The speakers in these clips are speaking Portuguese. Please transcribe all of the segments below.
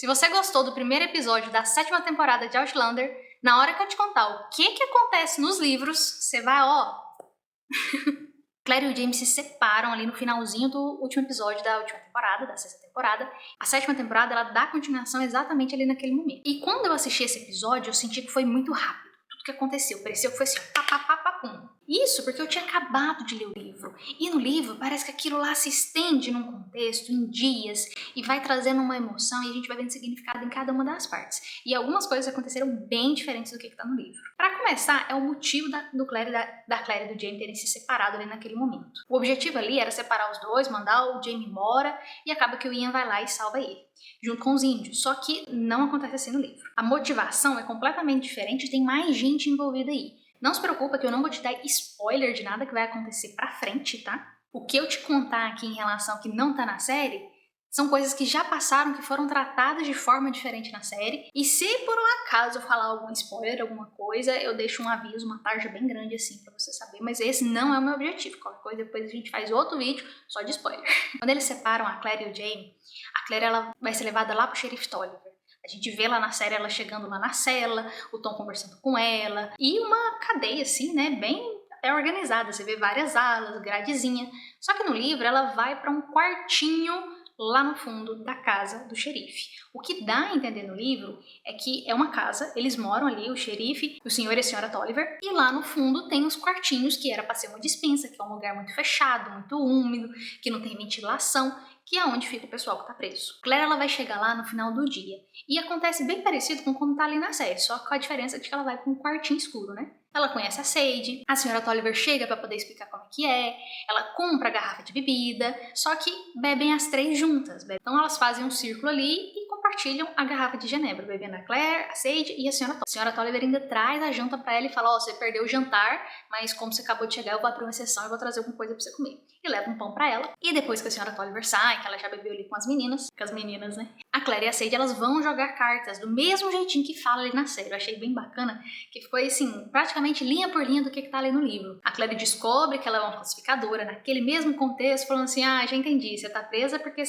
Se você gostou do primeiro episódio da 7ª temporada de Outlander, na hora que eu te contar o que acontece nos livros, você vai, Claire e o Jaime se separam ali no finalzinho do último episódio da última temporada, da 6ª temporada. A 7ª temporada, ela dá continuação exatamente ali naquele momento. E quando eu assisti esse episódio, eu senti que foi muito rápido. Tudo que aconteceu, pareceu que foi assim, pum. Isso porque eu tinha acabado de ler o livro. E no livro, parece que aquilo lá se estende num contexto, em dias, e vai trazendo uma emoção, e a gente vai vendo significado em cada uma das partes. E algumas coisas aconteceram bem diferentes do que tá no livro. Para começar, é o motivo da Claire e do Jaime terem se separado ali naquele momento. O objetivo ali era separar os dois, mandar o Jaime embora, e acaba que o Ian vai lá e salva ele, junto com os índios. Só que não acontece assim no livro. A motivação é completamente diferente, tem mais gente envolvida aí. Não se preocupa que eu não vou te dar spoiler de nada que vai acontecer pra frente, tá? O que eu te contar aqui em relação ao que não tá na série são coisas que já passaram, que foram tratadas de forma diferente na série. E se por um acaso eu falar algum spoiler, alguma coisa, eu deixo um aviso, uma tarja bem grande assim pra você saber. Mas esse não é o meu objetivo. Qualquer coisa depois a gente faz outro vídeo só de spoiler. Quando eles separam a Claire e o Jaime, a Claire ela vai ser levada lá pro xerife Tolliver. A gente vê lá na série ela chegando lá na cela, o Tom conversando com ela, e uma cadeia assim, né, bem até organizada. Você vê várias alas, gradezinha. Só que no livro ela vai para um quartinho lá no fundo da casa do xerife. O que dá a entender no livro é que é uma casa, eles moram ali, o xerife, o senhor e a senhora Tolliver, e lá no fundo tem os quartinhos, que era para ser uma despensa, que é um lugar muito fechado, muito úmido, que não tem ventilação, que é onde fica o pessoal que tá preso. Claire ela vai chegar lá no final do dia, e acontece bem parecido com como tá ali na série, só com a diferença de que ela vai pra um quartinho escuro, né? Ela conhece a Sage, a senhora Tolliver chega pra poder explicar como que é, ela compra a garrafa de bebida, só que bebem as três juntas. Então elas fazem um círculo ali e compartilham a garrafa de genebra, bebendo a Claire, a Sage e a senhora Tolliver. A senhora Tolliver ainda traz a janta pra ela e fala, você perdeu o jantar, mas como você acabou de chegar, eu vou abrir uma exceção e vou trazer alguma coisa pra você comer. E leva um pão pra ela. E depois que a senhora Tolliver sai, que ela já bebeu ali com as meninas, né? A Claire e a Sage, elas vão jogar cartas do mesmo jeitinho que fala ali na série. Eu achei bem bacana, que foi assim, praticamente linha por linha do que tá ali no livro. A Claire descobre que ela é uma falsificadora, naquele mesmo contexto, falando assim, já entendi, você tá presa porque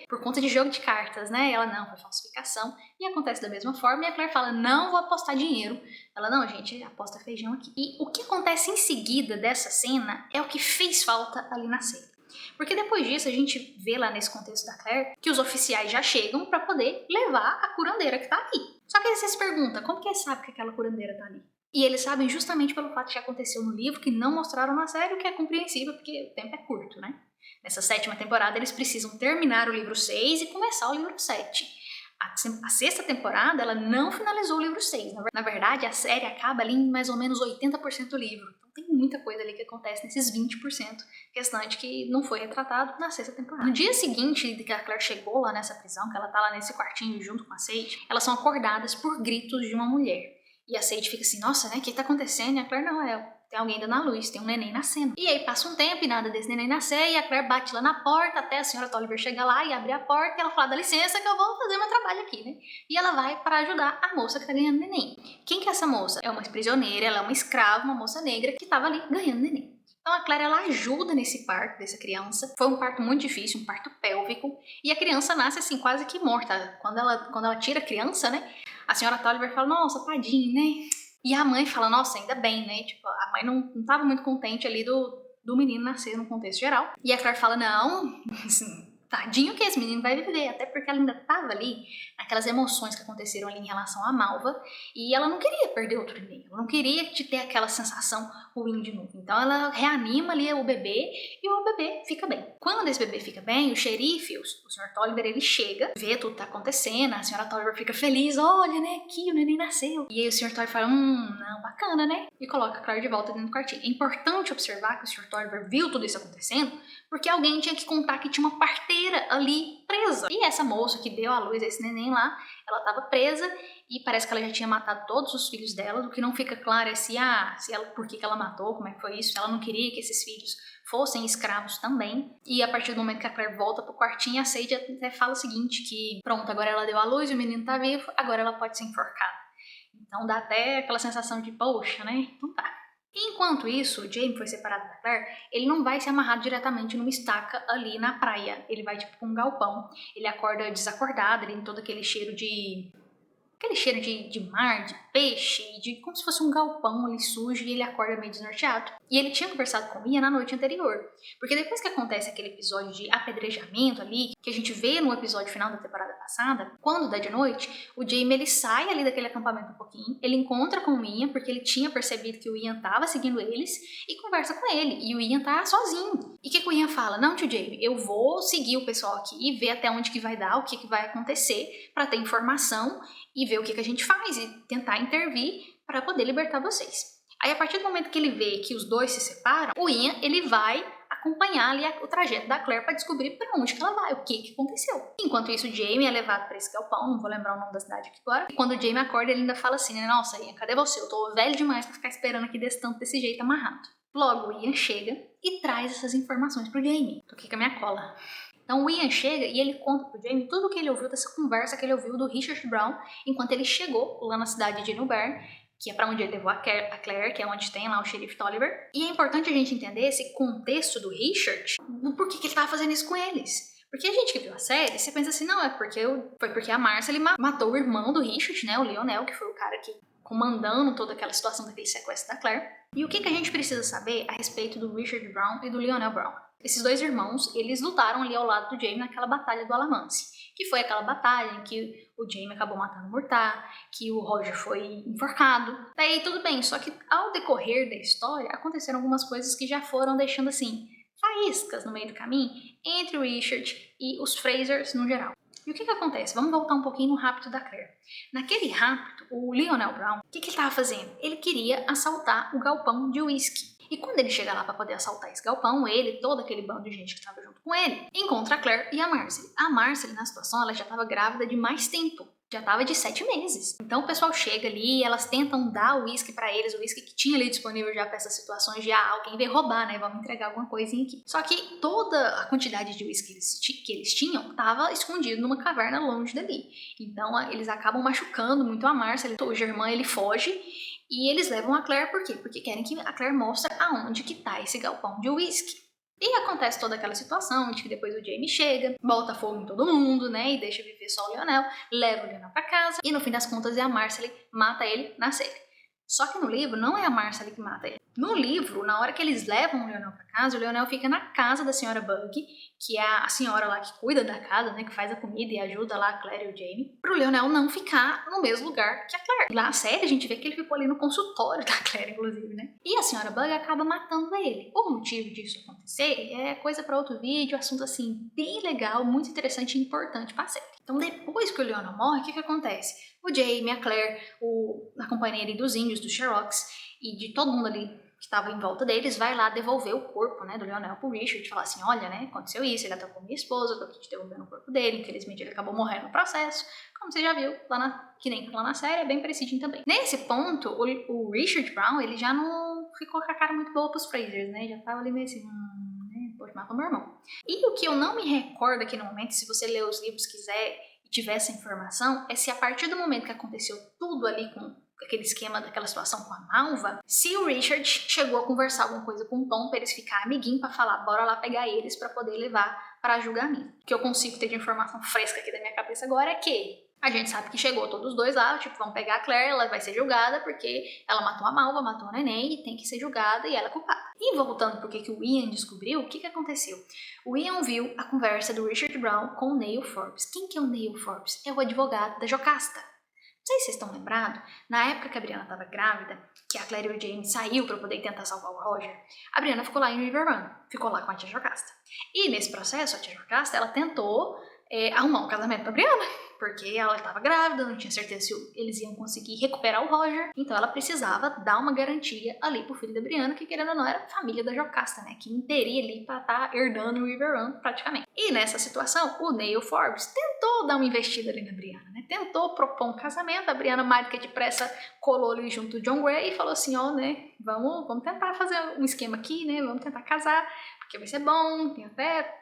por conta de jogo de cartas, né? E ela, não, foi falsificação. E acontece da mesma forma, e a Claire fala, não vou apostar dinheiro. Ela, não, gente, aposta feijão aqui. E o que acontece em seguida dessa cena é o que fez falta ali na série. Porque depois disso a gente vê lá nesse contexto da Claire que os oficiais já chegam pra poder levar a curandeira que tá ali. Só que aí você se pergunta, como que eles sabem que aquela curandeira tá ali? E eles sabem justamente pelo fato que aconteceu no livro, que não mostraram na série, o que é compreensível, porque o tempo é curto, né? Nessa 7ª temporada eles precisam terminar o livro 6 e começar o livro 7. A 6ª temporada, ela não finalizou o livro 6. Na verdade, a série acaba ali em mais ou menos 80% do livro. Então tem muita coisa ali que acontece nesses 20% restante que não foi retratado na 6ª temporada. No dia seguinte que a Claire chegou lá nessa prisão, que ela tá lá nesse quartinho junto com a Sage, elas são acordadas por gritos de uma mulher. E a Sage fica assim, nossa, né, o que tá acontecendo? E a Claire, não, tem alguém dando a luz, tem um neném nascendo. E aí passa um tempo e nada desse neném nascer, e a Claire bate lá na porta, até a senhora Tolliver chega lá e abre a porta, e ela fala, dá licença que eu vou fazer meu trabalho aqui, né? E ela vai para ajudar a moça que tá ganhando neném. Quem que é essa moça? É uma prisioneira, ela é uma escrava, uma moça negra, que tava ali ganhando neném. Então a Claire, ela ajuda nesse parto dessa criança. Foi um parto muito difícil, um parto pélvico, e a criança nasce assim, quase que morta. Quando ela tira a criança, né? A senhora Tolliver fala, nossa, tadinho, né? E a mãe fala, nossa, ainda bem, né? Tipo, a mãe não tava muito contente ali do menino nascer no contexto geral. E a Claire fala, não, assim, tadinho que esse menino vai viver, até porque ela ainda tava ali naquelas emoções que aconteceram ali em relação à Malva, e ela não queria perder outro neném, ela não queria ter aquela sensação ruim de novo. Então ela reanima ali o bebê, e o bebê fica bem. Quando esse bebê fica bem, o xerife, o Sr. Tolliver, ele chega, vê tudo que tá acontecendo, a senhora Tolliver fica feliz, olha, né, aqui o neném nasceu. E aí o Sr. Tolliver fala, não, bacana, né? E coloca a Claire de volta dentro do quartinho. É importante observar que o Sr. Tolliver viu tudo isso acontecendo, porque alguém tinha que contar que tinha uma parteira ali presa. E essa moça que deu à luz a esse neném lá, ela estava presa e parece que ela já tinha matado todos os filhos dela. O que não fica claro é se ela, por que ela matou, como é que foi isso. Ela não queria que esses filhos fossem escravos também. E a partir do momento que a Claire volta pro quartinho, a Sage até fala o seguinte, que pronto, agora ela deu à luz, o menino tá vivo, agora ela pode ser enforcada. Então dá até aquela sensação de, poxa, né? Então tá. Enquanto isso, o Jamie foi separado da Claire, ele não vai se amarrar diretamente numa estaca ali na praia. Ele vai tipo pra um galpão. Ele acorda desacordado, ele tem todo aquele cheiro de mar, de peixe, como se fosse um galpão ali sujo, e ele acorda meio desnorteado. E ele tinha conversado com Ian na noite anterior, porque depois que acontece aquele episódio de apedrejamento ali, que a gente vê no episódio final da temporada passada, quando dá de noite, o Jamie ele sai ali daquele acampamento um pouquinho, ele encontra com o Ian, porque ele tinha percebido que o Ian tava seguindo eles, e conversa com ele, e o Ian tá sozinho. E o que o Ian fala? Não, tio Jamie, eu vou seguir o pessoal aqui e ver até onde que vai dar, o que vai acontecer, pra ter informação e ver o que a gente faz e tentar intervir para poder libertar vocês. Aí, a partir do momento que ele vê que os dois se separam, o Ian, ele vai acompanhar ali o trajeto da Claire para descobrir para onde que ela vai, o que aconteceu. Enquanto isso, o Jamie é levado para esse galpão, não vou lembrar o nome da cidade aqui agora, e quando o Jamie acorda, ele ainda fala assim, né, nossa, Ian, cadê você? Eu tô velho demais para ficar esperando aqui desse tanto, desse jeito, amarrado. Logo, o Ian chega e traz essas informações pro Jamie. Tô aqui com a minha cola. Então o Ian chega e ele conta pro Jamie tudo o que ele ouviu dessa conversa que ele ouviu do Richard Brown enquanto ele chegou lá na cidade de Newberry, que é para onde ele levou a Claire, que é onde tem lá o xerife Tolliver. E é importante a gente entender esse contexto do Richard, do porquê que ele tava fazendo isso com eles. Porque a gente que viu a série, você pensa assim, não, foi porque a Marcia matou o irmão do Richard, né, o Lionel, que foi o cara que comandando toda aquela situação daquele sequestro da Claire. E o que a gente precisa saber a respeito do Richard Brown e do Lionel Brown? Esses dois irmãos, eles lutaram ali ao lado do Jamie naquela batalha do Alamance, que foi aquela batalha em que o Jamie acabou matando o Murtaugh, que o Roger foi enforcado. Daí tudo bem, só que ao decorrer da história, aconteceram algumas coisas que já foram deixando assim, faíscas no meio do caminho entre o Richard e os Frasers no geral. E o que acontece? Vamos voltar um pouquinho no rapto da Claire. Naquele rapto, o Lionel Brown, o que ele estava fazendo? Ele queria assaltar o galpão de whisky. E quando ele chega lá para poder assaltar esse galpão, ele e todo aquele bando de gente que estava junto com ele, encontra a Claire e a Marcely. A Marcely, na situação, ela já estava grávida de mais tempo. Já estava de 7 meses. Então o pessoal chega ali e elas tentam dar o uísque para eles, o uísque que tinha ali disponível já para essas situações de alguém veio roubar, né? Vamos entregar alguma coisinha aqui. Só que toda a quantidade de uísque que eles tinham estava escondido numa caverna longe dali. Então eles acabam machucando muito a Marcely. O Germain ele foge e eles levam a Claire por quê? Porque querem que a Claire mostre aonde que tá esse galpão de uísque. E acontece toda aquela situação de que depois o Jamie chega, bota fogo em todo mundo, né, e deixa viver só o Lionel, leva o Lionel pra casa, e no fim das contas é a Marcely mata ele na série. Só que no livro não é a Marcely que mata ele. No livro, na hora que eles levam o Lionel pra casa, o Lionel fica na casa da senhora Bug, que é a senhora lá que cuida da casa, né, que faz a comida e ajuda lá a Claire e o Jamie, pro Lionel não ficar no mesmo lugar que a Claire. Lá na série a gente vê que ele ficou ali no consultório da Claire, inclusive, né? E a senhora Bug acaba matando ele. O motivo disso acontecer é coisa para outro vídeo, assunto assim, bem legal, muito interessante e importante pra série. Então depois que o Lionel morre, o que acontece? O Jamie, a Claire, a companheira dos índios, dos Sherrocks e de todo mundo ali que estava em volta deles, vai lá devolver o corpo, né, do Lionel pro Richard e falar assim, olha, né, aconteceu isso, ele atacou minha esposa, tô aqui te devolvendo o corpo dele, infelizmente ele acabou morrendo no processo, como você já viu, que nem lá na série, é bem parecidinho também. Nesse ponto, o Richard Brown, ele já não ficou com a cara muito boa pros Frasers, né, já tava ali meio assim, né, pode matar meu irmão. E o que eu não me recordo aqui no momento, se você ler os livros quiser e tiver essa informação, é se a partir do momento que aconteceu tudo ali com aquele esquema daquela situação com a Malva, se o Richard chegou a conversar alguma coisa com o Tom pra eles ficarem amiguinhos pra falar, bora lá pegar eles pra poder levar pra julgamento. O que eu consigo ter de informação fresca aqui da minha cabeça agora é que a gente sabe que chegou todos os dois lá, tipo, vamos pegar a Claire, ela vai ser julgada porque ela matou a Malva, matou o neném e tem que ser julgada e ela é culpada. E voltando pro que o Ian descobriu, o que aconteceu? O Ian viu a conversa do Richard Brown com o Neil Forbes. Quem que é o Neil Forbes? É o advogado da Jocasta. Não sei se vocês estão lembrados, na época que a Brianna estava grávida, que a Claire e o Jamie saiu para poder tentar salvar o Roger, a Brianna ficou lá em River Run, ficou lá com a tia Jocasta. E nesse processo, a tia Jocasta, ela tentou arrumar um casamento pra Brianna, porque ela estava grávida, não tinha certeza se eles iam conseguir recuperar o Roger, então ela precisava dar uma garantia ali pro filho da Brianna, que querendo ou não era família da Jocasta, né, que teria ali pra estar herdando o River Run praticamente. E nessa situação, o Neil Forbes tentou dar uma investida ali na Brianna, né, tentou propor um casamento, a Brianna mais do que depressa colou ali junto do John Gray e falou assim, ó, né, vamos tentar fazer um esquema aqui, né, vamos tentar casar, porque vai ser bom,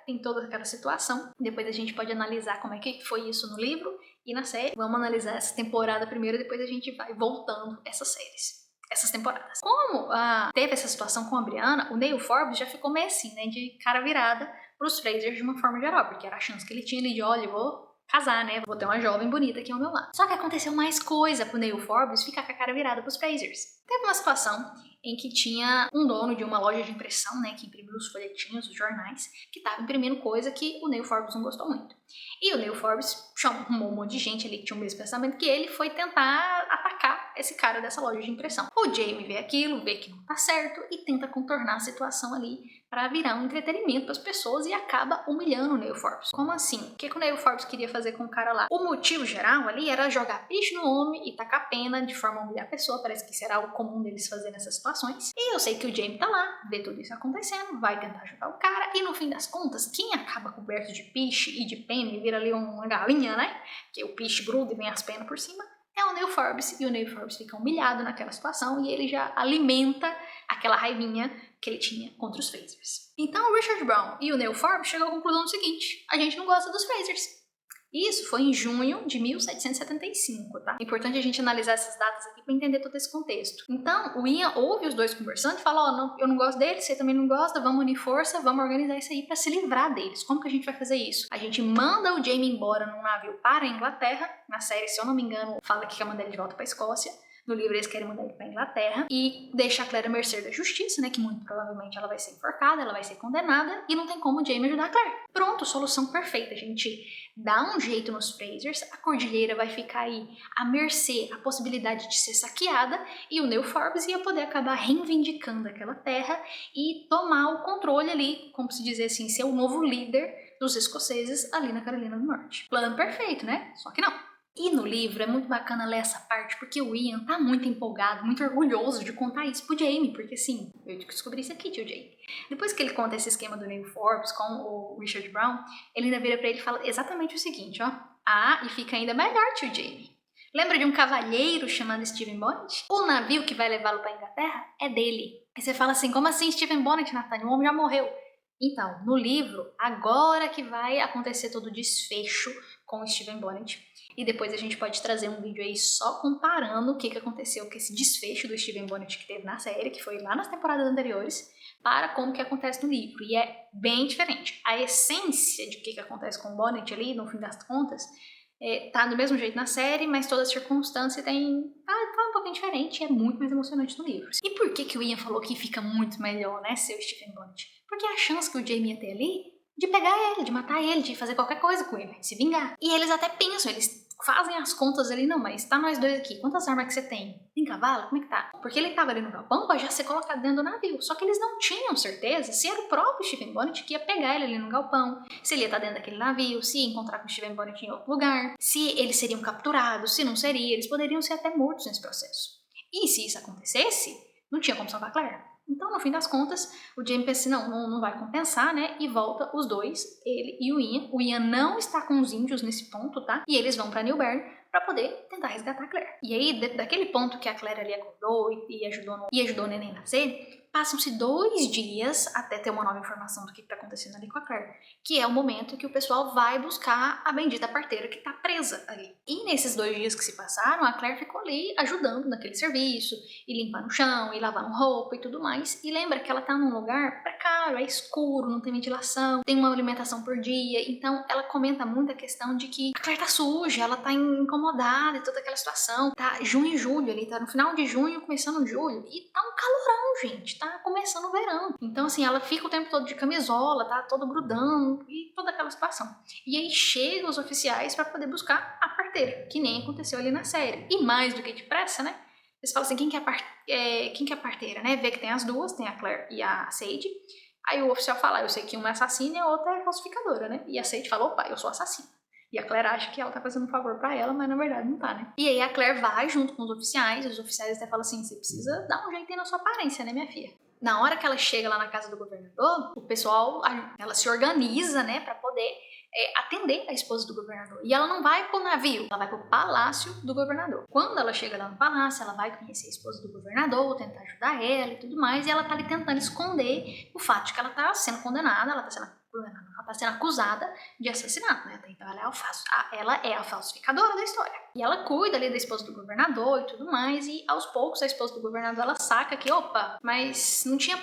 tem toda aquela situação. Depois a gente pode analisar como é que foi isso no livro e na série. Vamos analisar essa temporada primeiro, depois a gente vai voltando essas séries. essas temporadas. Como teve essa situação com a Brianna, o Neil Forbes já ficou meio assim, né, de cara virada pros Frasers de uma forma geral, porque era a chance que ele tinha ali de, olha, eu vou casar, né, vou ter uma jovem bonita aqui ao meu lado. Só que aconteceu mais coisa pro Neil Forbes ficar com a cara virada pros Frasers. Teve uma situação em que tinha um dono de uma loja de impressão, né, que imprimiu os folhetinhos, os jornais, que tava imprimindo coisa que o Neil Forbes não gostou muito. E o Neil Forbes chamou um monte de gente ali que tinha o mesmo pensamento que ele, foi tentar atacar esse cara dessa loja de impressão. O Jamie vê aquilo, vê que não tá certo e tenta contornar a situação ali para virar um entretenimento para as pessoas e acaba humilhando o Neil Forbes. Como assim? O que o Neil Forbes queria fazer com o cara lá? O motivo geral ali era jogar piche no homem e tacar pena de forma a humilhar a pessoa, parece que isso era o comum deles fazer nessas situações. E eu sei que o Jamie tá lá, vê tudo isso acontecendo, vai tentar ajudar o cara e no fim das contas, quem acaba coberto de piche e de pena e vira ali uma galinha, né? Que o piche gruda e vem as penas por cima, é o Neil Forbes, e o Neil Forbes fica humilhado naquela situação e ele já alimenta aquela raivinha que ele tinha contra os Frasers. Então o Richard Brown e o Neil Forbes chegam à conclusão do seguinte: a gente não gosta dos Frasers. Isso foi em junho de 1775, tá? É importante a gente analisar essas datas aqui para entender todo esse contexto. Então, o Ian ouve os dois conversando e fala, ó, não, eu não gosto deles, você também não gosta, vamos unir força, vamos organizar isso aí para se livrar deles. Como que a gente vai fazer isso? A gente manda o Jamie embora num navio para a Inglaterra, na série, se eu não me engano, fala que quer mandar ele de volta para a Escócia. No livro eles querem mandar ele pra Inglaterra e deixa a Claire à mercê da justiça, né, que muito provavelmente ela vai ser enforcada, ela vai ser condenada e não tem como o Jamie ajudar a Claire. Pronto, solução perfeita, a gente dá um jeito nos Frasers, a Cordilheira vai ficar aí à mercê, a possibilidade de ser saqueada e o Neil Forbes ia poder acabar reivindicando aquela terra e tomar o controle ali, como se dizer assim, ser o novo líder dos escoceses ali na Carolina do Norte. Plano perfeito, né? Só que não. E no livro é muito bacana ler essa parte, porque o Ian tá muito empolgado, muito orgulhoso de contar isso pro Jamie, porque assim, eu descobri isso aqui, tio Jamie. Depois que ele conta esse esquema do Neil Forbes com o Richard Brown, ele ainda vira pra ele e fala exatamente o seguinte, ó. E fica ainda melhor, tio Jamie. Lembra de um cavalheiro chamado Stephen Bonnet? O navio que vai levá-lo pra Inglaterra é dele. Aí você fala assim, como assim Stephen Bonnet, Nathaniel? O homem já morreu. Então, no livro, agora que vai acontecer todo o desfecho com o Stephen Bonnet. E depois a gente pode trazer um vídeo aí só comparando o que aconteceu com esse desfecho do Stephen Bonnet que teve na série, que foi lá nas temporadas anteriores, para como que acontece no livro. E é bem diferente. A essência de o que acontece com o Bonnet ali, no fim das contas, tá do mesmo jeito na série, mas toda a circunstância tá um pouquinho diferente e é muito mais emocionante no livro. E por que o Ian falou que fica muito melhor, né, ser o Stephen Bonnet? Porque a chance que o Jamie ia ter ali de pegar ele, de matar ele, de fazer qualquer coisa com ele, de se vingar. E eles até pensam, eles fazem as contas ali, não, mas tá nós dois aqui, quantas armas que você tem? Tem cavalo? Como é que tá? Porque ele tava ali no galpão pra já ser colocado dentro do navio, só que eles não tinham certeza se era o próprio Stephen Bonnet que ia pegar ele ali no galpão, se ele ia estar dentro daquele navio, se ia encontrar com o Stephen Bonnet em outro lugar, se eles seriam capturados, se não seria, eles poderiam ser até mortos nesse processo. E se isso acontecesse, não tinha como salvar a Claire. Então, no fim das contas, o Jamie pensa assim, não vai compensar, né? E volta os dois, ele e o Ian. O Ian não está com os índios nesse ponto, tá? E eles vão pra New Bern pra poder tentar resgatar a Claire. E aí, daquele ponto que a Claire ali acordou e ajudou o neném a nascer, passam-se 2 dias até ter uma nova informação do que tá acontecendo ali com a Claire, que é o momento que o pessoal vai buscar a bendita parteira que tá presa ali. E nesses 2 dias que se passaram, a Claire ficou ali ajudando naquele serviço, e limpando o chão, e lavando roupa e tudo mais. E lembra que ela tá num lugar precário, é escuro, não tem ventilação, tem uma alimentação por dia. Então ela comenta muito a questão de que a Claire tá suja, ela tá incomodada e toda aquela situação. Tá junho e julho ali, tá no final de junho, começando julho, e tá um calorão, gente, tá começando o verão. Então assim, ela fica o tempo todo de camisola, tá todo grudando e toda aquela situação. E aí chegam os oficiais pra poder buscar a parteira, que nem aconteceu ali na série. E mais do que depressa, né? Eles falam assim, quem que é a parteira, né? Vê que tem as duas, tem a Claire e a Sage. Aí o oficial fala, eu sei que uma é assassina e a outra é falsificadora, né? E a Sage fala, opa, eu sou assassina. E a Claire acha que ela tá fazendo um favor pra ela, mas na verdade não tá, né? E aí a Claire vai junto com os oficiais até falam assim, você precisa dar um jeito aí na sua aparência, né, minha filha? Na hora que ela chega lá na casa do governador, o pessoal, ela se organiza, né, pra poder atender a esposa do governador. E ela não vai pro navio, ela vai pro palácio do governador. Quando ela chega lá no palácio, ela vai conhecer a esposa do governador, tentar ajudar ela e tudo mais, e ela tá ali tentando esconder o fato de que ela tá sendo condenada, ela tá sendo condenada na tá sendo acusada de assassinato, né? Então ela é a falsificadora da história. E ela cuida ali da esposa do governador e tudo mais, e aos poucos a esposa do governador, ela saca que, opa, mas não tinha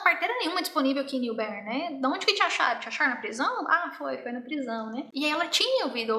parteira nenhuma disponível aqui em New Bern, né? De onde que te acharam? Te acharam na prisão? Ah, foi na prisão, né? E aí ela tinha ouvido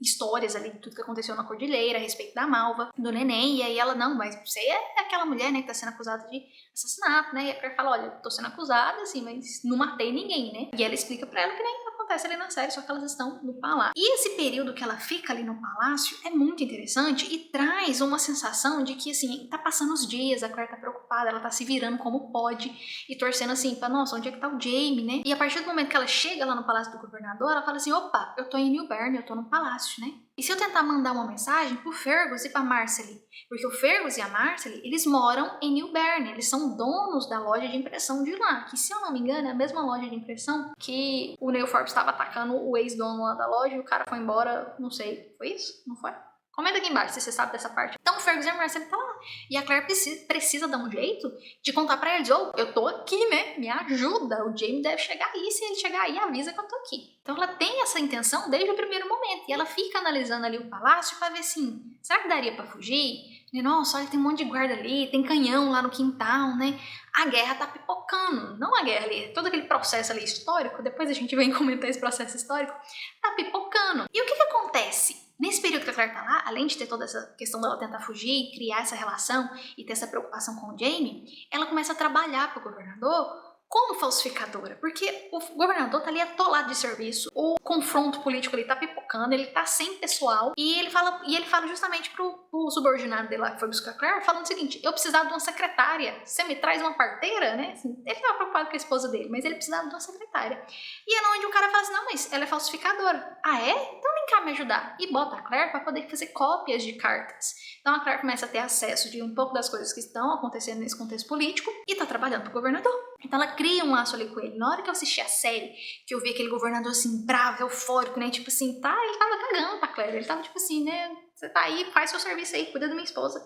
histórias ali de tudo que aconteceu na Cordilheira a respeito da Malva, do neném, e aí ela, não, mas você é aquela mulher, né, que tá sendo acusada de assassinato, né? E a Claire fala, olha, tô sendo acusada, assim, mas não matei ninguém, né? E ela explica pra ela que nem acontece ali na série, só que elas estão no palácio. E esse período que ela fica ali no palácio é muito interessante e traz uma sensação de que, assim, tá passando os dias, a Claire tá preocupada, ela tá se virando como pode e torcendo assim, pra, nossa, onde é que tá o Jaime, né? E a partir do momento que ela chega lá no palácio do governador, ela fala assim, opa, eu tô em New Bern, eu tô no palácio, né? E se eu tentar mandar uma mensagem pro Fergus e pra Marcely? Porque o Fergus e a Marcely, eles moram em New Bern, eles são donos da loja de impressão de lá, que se eu não me engano é a mesma loja de impressão que o Neil Forbes estava atacando o ex-dono lá da loja e o cara foi embora, não sei, foi isso? Não foi? Comenta aqui embaixo se você sabe dessa parte. Então o Fergus e a Marcely tá lá. E a Claire precisa dar um jeito de contar pra eles, eu tô aqui, né? Me ajuda, o Jaime deve chegar aí, se ele chegar aí, avisa que eu tô aqui. Então ela tem essa intenção desde o primeiro momento. E ela fica analisando ali o palácio pra ver assim, será que daria pra fugir? E, nossa, olha, tem um monte de guarda ali, tem canhão lá no quintal, né? A guerra tá pipocando. Não a guerra ali, todo aquele processo ali histórico, depois a gente vem comentar esse processo histórico, tá pipocando. E o que acontece? Nesse período que a Claire tá lá, além de ter toda essa questão dela tentar fugir, criar essa relação e ter essa preocupação com o Jaime, ela começa a trabalhar pro governador como falsificadora, porque o governador tá ali atolado de serviço, o confronto político ali tá pipocando, ele tá sem pessoal, e ele fala justamente pro subordinado dele lá que foi buscar a Claire, falando o seguinte, eu precisava de uma secretária, você me traz uma parteira, né? Assim, ele tava preocupado com a esposa dele, mas ele precisava de uma secretária. E é onde o cara fala assim, não, mas ela é falsificadora. Ah, é? Então vem cá me ajudar. E bota a Claire pra poder fazer cópias de cartas. Então a Claire começa a ter acesso de um pouco das coisas que estão acontecendo nesse contexto político e tá trabalhando pro governador. Então ela cria um laço ali com ele. Na hora que eu assisti a série, que eu vi aquele governador assim, bravo, eufórico, né? Tipo assim, tá, ele tava cagando pra Claire. Ele tava tipo assim, né? Você tá aí, faz seu serviço aí, cuida da minha esposa.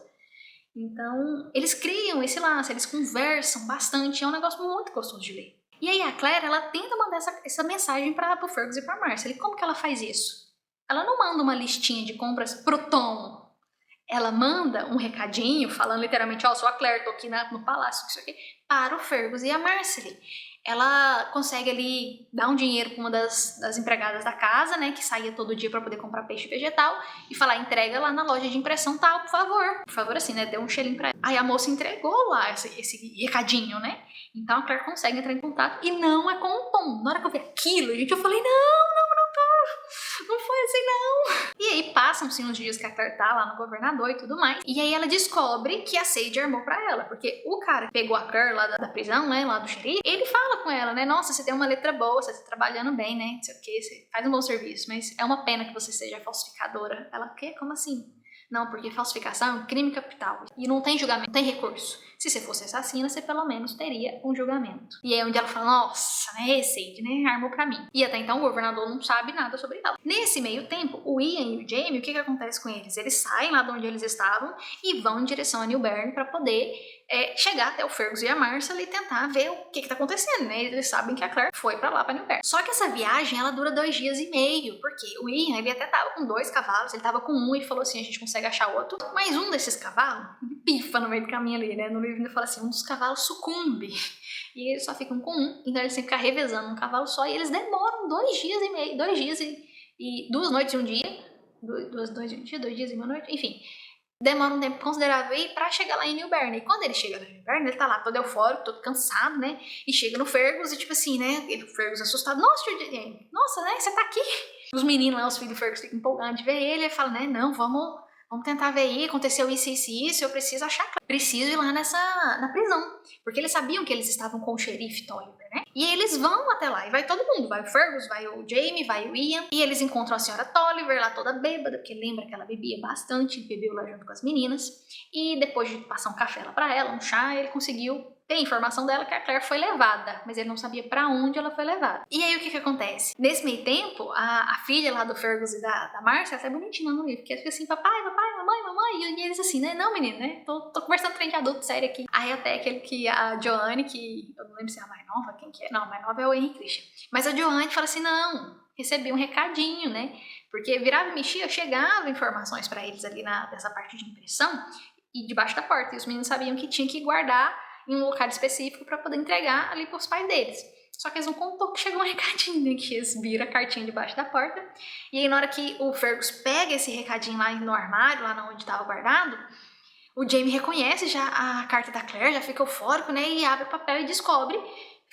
Então, eles criam esse laço, eles conversam bastante, é um negócio muito gostoso de ler. E aí a Claire, ela tenta mandar essa mensagem pro Fergus e pra Marcely. Como que ela faz isso? Ela não manda uma listinha de compras pro Tom. Ela manda um recadinho, falando literalmente, ó, sou a Claire, tô aqui no palácio, isso aqui, para o Fergus e a Marcely. Ela consegue ali dar um dinheiro para uma das empregadas da casa, né, que saía todo dia para poder comprar peixe vegetal, e falar, entrega lá na loja de impressão tal, por favor. Por favor, assim, né, deu um cheirinho pra ela. Aí a moça entregou lá esse recadinho, né, então a Claire consegue entrar em contato, e não é com o Tom. Na hora que eu vi aquilo, gente, eu falei, não foi assim não. E aí passam-se uns dias que a Claire tá lá no governador e tudo mais. E aí ela descobre que a Sage armou pra ela. Porque o cara que pegou a Claire lá da prisão, né, lá do xerife, ele fala com ela, né, nossa, você tem uma letra boa, você tá trabalhando bem, né, não sei o que, você faz um bom serviço, mas é uma pena que você seja falsificadora. Ela, o quê? Como assim? Não, porque falsificação é um crime capital. E não tem julgamento, não tem recurso. Se você fosse assassina, você pelo menos teria um julgamento. E aí onde ela fala, nossa, né, Sage, né, armou pra mim. E até então o governador não sabe nada sobre ela. Nesse meio tempo, o Ian e o Jaime, o que acontece com eles? Eles saem lá de onde eles estavam e vão em direção a New Bern pra poder chegar até o Fergus e a Marcely e tentar ver o que tá acontecendo, né? Eles sabem que a Claire foi pra lá, pra New Bern. Só que essa viagem, ela dura 2 dias e meio, porque o Ian, ele até tava com 2 cavalos, ele tava com um e falou assim, a gente consegue achar outro. Mas um desses cavalos, pifa no meio do caminho ali, né? No livro ainda fala assim, um dos cavalos sucumbe. E eles só ficam com um, então eles têm que ficar revezando um cavalo só, e eles demoram 2 dias e meio, 2 dias e 2 noites e um dia, 2 dias e uma noite, enfim. Demora um tempo considerável aí pra chegar lá em New Bern. E quando ele chega lá em New Bern, ele tá lá todo eufórico, todo cansado, né? E chega no Fergus e tipo assim, né? O Fergus assustado. Nossa, nossa, né? Você tá aqui? Os meninos lá, os filhos do Fergus, ficam empolgados de ver ele. Ele fala, né? Não, vamos tentar ver aí. Aconteceu isso. Eu preciso achar. Preciso ir lá na prisão. Porque eles sabiam que eles estavam com o xerife Tolliver, né? E aí eles vão até lá. E vai todo mundo. Vai o Fergus, vai o Jaime, vai o Ian. E eles encontram a senhora Tolliver lá toda bêbada. Porque lembra que ela bebia bastante. Bebeu lá junto com as meninas. E depois de passar um café lá pra ela, um chá, ele conseguiu tem a informação dela que a Claire foi levada, mas ele não sabia pra onde ela foi levada. E aí o que acontece? Nesse meio tempo, a filha lá do Fergus e da Marcia, ela tá bonitinha no livro, porque ela fica assim, papai, mamãe, e eles assim, né, não menino, né, tô conversando trem de adulto sério aqui. Aí até aquele que a Joanne, que eu não lembro se é a mais nova, quem que é, não, a mais nova é o Henry Christian, mas a Joanne fala assim, não, recebi um recadinho, né, porque virava e mexia, chegava informações pra eles ali nessa parte de impressão, e debaixo da porta, e os meninos sabiam que tinha que guardar em um local específico para poder entregar ali pros pais deles. Só que eles não contou que chegou um recadinho, né, que eles viram a cartinha debaixo da porta. E aí na hora que o Fergus pega esse recadinho lá no armário, lá onde estava guardado, o Jaime reconhece já a carta da Claire, já fica eufórico, né, e abre o papel e descobre,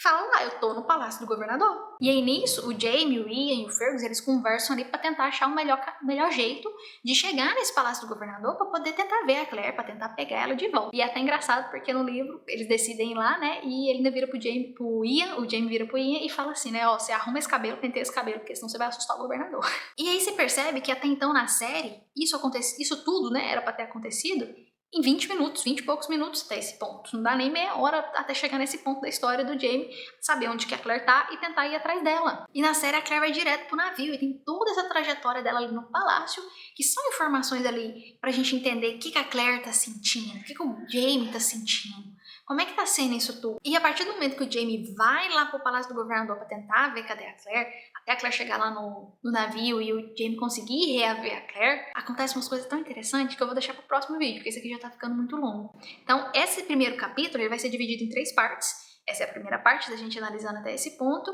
fala lá, eu tô no palácio do governador. E aí nisso, o Jaime, o Ian e o Fergus, eles conversam ali pra tentar achar o melhor jeito de chegar nesse palácio do governador pra poder tentar ver a Claire, pra tentar pegar ela de volta. E é até engraçado porque no livro eles decidem ir lá, né, e ele ainda vira pro Ian, o Jaime vira pro Ian e fala assim, né, ó, você arruma esse cabelo, penteia esse cabelo, porque senão você vai assustar o governador. E aí você percebe que até então na série, isso tudo, né, era pra ter acontecido em 20 minutos, 20 e poucos minutos até esse ponto. Não dá nem meia hora até chegar nesse ponto da história do Jaime, saber onde que a Claire tá e tentar ir atrás dela. E na série a Claire vai direto pro navio e tem toda essa trajetória dela ali no palácio, que são informações ali pra gente entender o que a Claire tá sentindo, o que o Jaime tá sentindo. Como é que tá sendo isso tudo? E a partir do momento que o Jaime vai lá pro palácio do governador pra tentar ver cadê a Claire, até a Claire chegar lá no navio e o Jaime conseguir reaver a Claire, acontecem umas coisas tão interessantes que eu vou deixar pro próximo vídeo, porque esse aqui já tá ficando muito longo. Então, esse primeiro capítulo ele vai ser dividido em 3 partes. Essa é a primeira parte da gente analisando até esse ponto.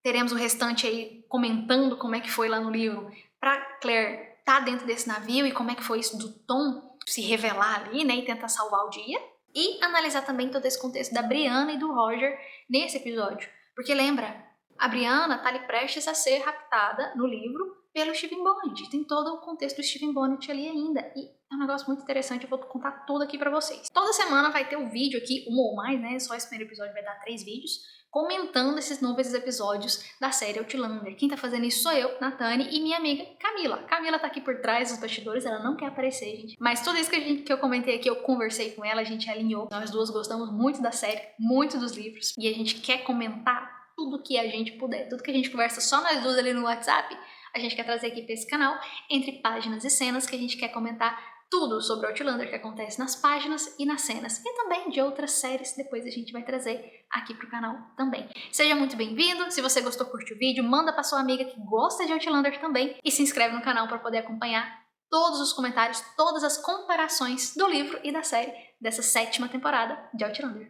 Teremos o restante aí comentando como é que foi lá no livro pra Claire tá dentro desse navio e como é que foi isso do Tom se revelar ali, né, e tentar salvar o dia. E analisar também todo esse contexto da Brianna e do Roger nesse episódio. Porque lembra, a Brianna tá ali prestes a ser raptada no livro pelo Stephen Bonnet. Tem todo o contexto do Stephen Bonnet ali ainda. E é um negócio muito interessante, eu vou contar tudo aqui pra vocês. Toda semana vai ter um vídeo aqui, um ou mais, né? Só esse primeiro episódio vai dar 3 vídeos, comentando esses novos episódios da série Outlander. Quem tá fazendo isso sou eu, Natane, e minha amiga Camila. Camila tá aqui por trás dos bastidores, ela não quer aparecer, gente. Mas tudo isso que eu comentei aqui, eu conversei com ela, a gente alinhou. Nós duas gostamos muito da série, muito dos livros, e a gente quer comentar tudo que a gente puder. Tudo que a gente conversa só nós duas ali no WhatsApp, a gente quer trazer aqui pra esse canal, entre páginas e cenas, que a gente quer comentar tudo sobre Outlander que acontece nas páginas e nas cenas, e também de outras séries, depois a gente vai trazer aqui pro canal também. Seja muito bem-vindo, se você gostou, curte o vídeo, manda pra sua amiga que gosta de Outlander também, e se inscreve no canal para poder acompanhar todos os comentários, todas as comparações do livro e da série dessa 7ª temporada de Outlander.